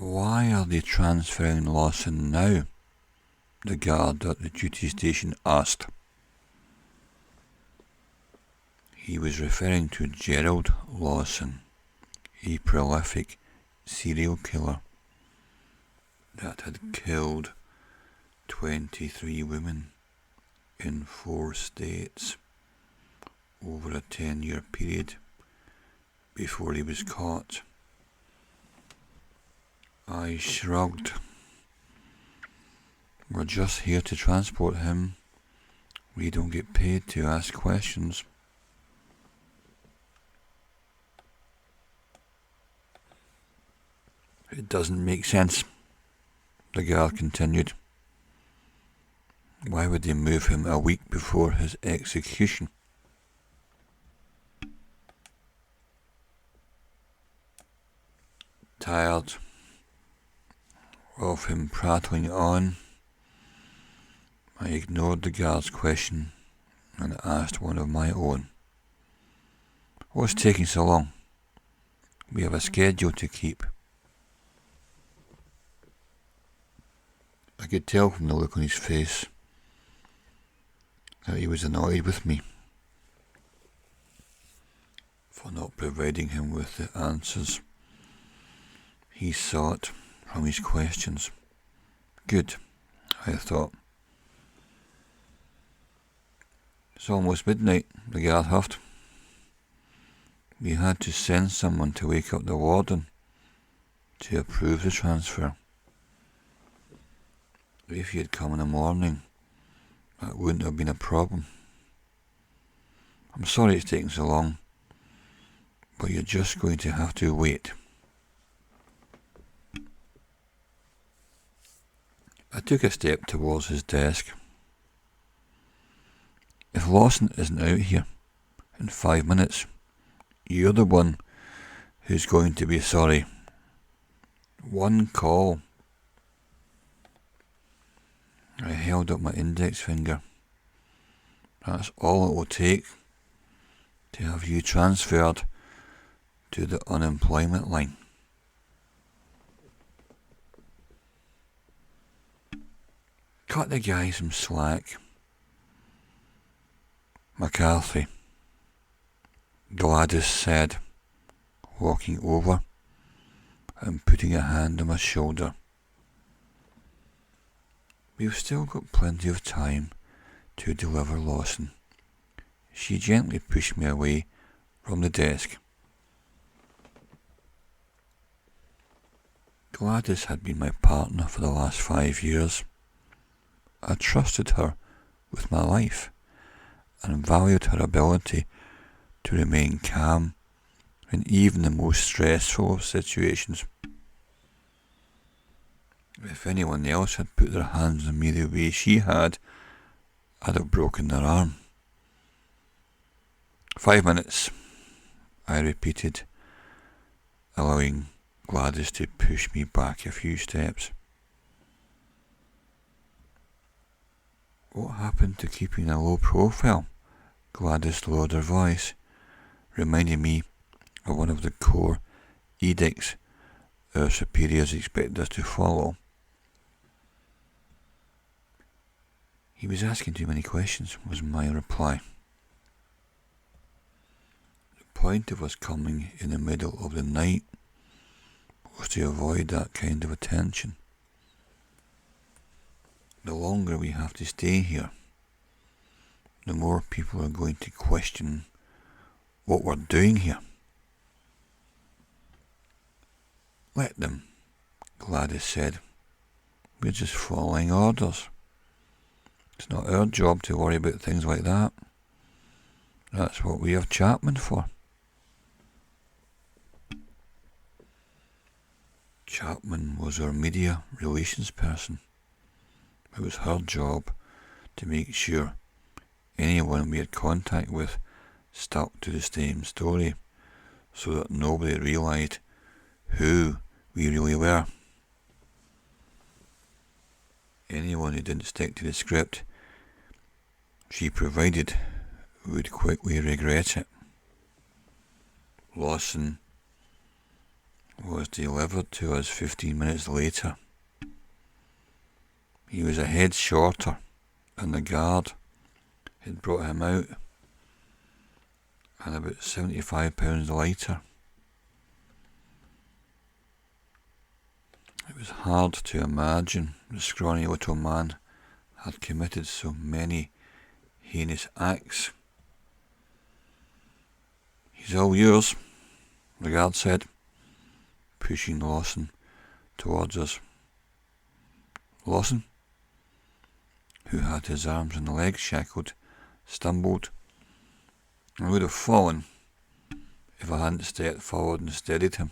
Why are they transferring Lawson now? The guard at the duty station asked. He was referring to Gerald Lawson, a prolific serial killer that had killed 23 women in 4 states over a 10-year period before he was caught. I shrugged. We're just here to transport him. We don't get paid to ask questions. It doesn't make sense, the guard continued. Why would they move him a week before his execution? Tired of him prattling on, I ignored the guard's question and asked one of my own. What's taking so long? We have a schedule to keep. I could tell from the look on his face that he was annoyed with me for not providing him with the answers he sought from his questions. Good, I thought. It's almost midnight, the guard huffed. We had to send someone to wake up the warden to approve the transfer. If he had come in the morning, that wouldn't have been a problem. I'm sorry it's taking so long, but you're just going to have to wait. I took a step towards his desk. If Lawson isn't out here in 5 minutes, you're the one who's going to be sorry. One call. I held up my index finger. That's all it will take to have you transferred to the unemployment line. Cut the guy some slack. McCarthy, Gladys said, walking over and putting a hand on my shoulder. We've still got plenty of time to deliver Lawson. She gently pushed me away from the desk. Gladys had been my partner for the last 5 years. I trusted her with my life and valued her ability to remain calm in even the most stressful of situations. If anyone else had put their hands on me the way she had, I'd have broken their arm. 5 minutes, I repeated, allowing Gladys to push me back a few steps. What happened to keeping a low profile? Gladys lowered her voice, reminding me of one of the core edicts our superiors expected us to follow. He was asking too many questions, was my reply. The point of us coming in the middle of the night was to avoid that kind of attention. The longer we have to stay here, the more people are going to question what we're doing here. Let them, Gladys said. We're just following orders. It's not our job to worry about things like that. That's what we have Chapman for. Chapman was our media relations person. It was her job to make sure anyone we had contact with stuck to the same story, so that nobody realised who we really were. Anyone who didn't stick to the script she provided would quickly regret it. Lawson was delivered to us 15 minutes later. He was a head shorter, and the guard had brought him out, and about 75 pounds lighter. It was hard to imagine the scrawny little man had committed so many heinous acts. "He's all yours," the guard said, pushing Lawson towards us. Lawson, who had his arms and legs shackled, stumbled, and would have fallen if I hadn't stepped forward and steadied him.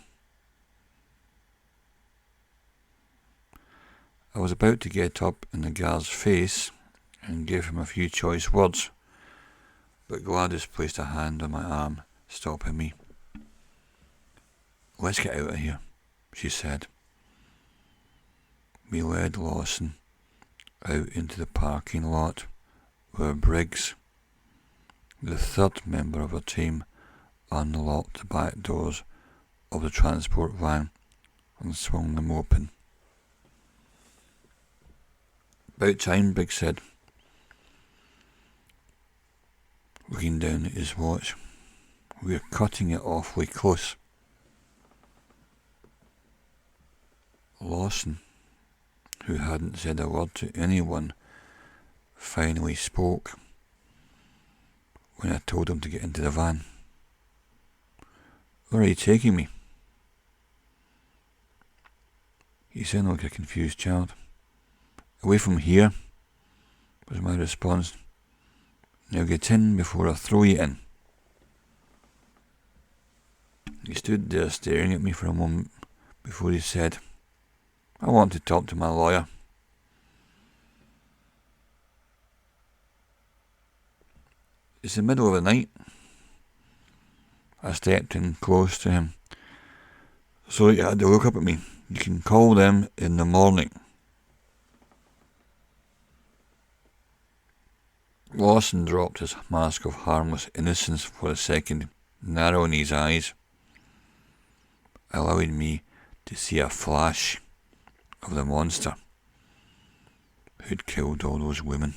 I was about to get up in the guard's face and give him a few choice words, but Gladys placed a hand on my arm, stopping me. "Let's get out of here," she said. We led Lawson out into the parking lot where Briggs, the third member of our team, unlocked the back doors of the transport van and swung them open. "About time," Briggs said, looking down at his watch. "We're cutting it awfully close." Lawson, who hadn't said a word to anyone, finally spoke when I told him to get into the van. "Where are you taking me?" He sounded like a confused child. "Away from here," was my response. "Now get in before I throw you in." He stood there staring at me for a moment before he said, "I want to talk to my lawyer." It's the middle of the night. I stepped in close to him so he had to look up at me. "You can call them in the morning." Lawson dropped his mask of harmless innocence for a second, narrowing his eyes, allowing me to see a flash of the monster who'd killed all those women.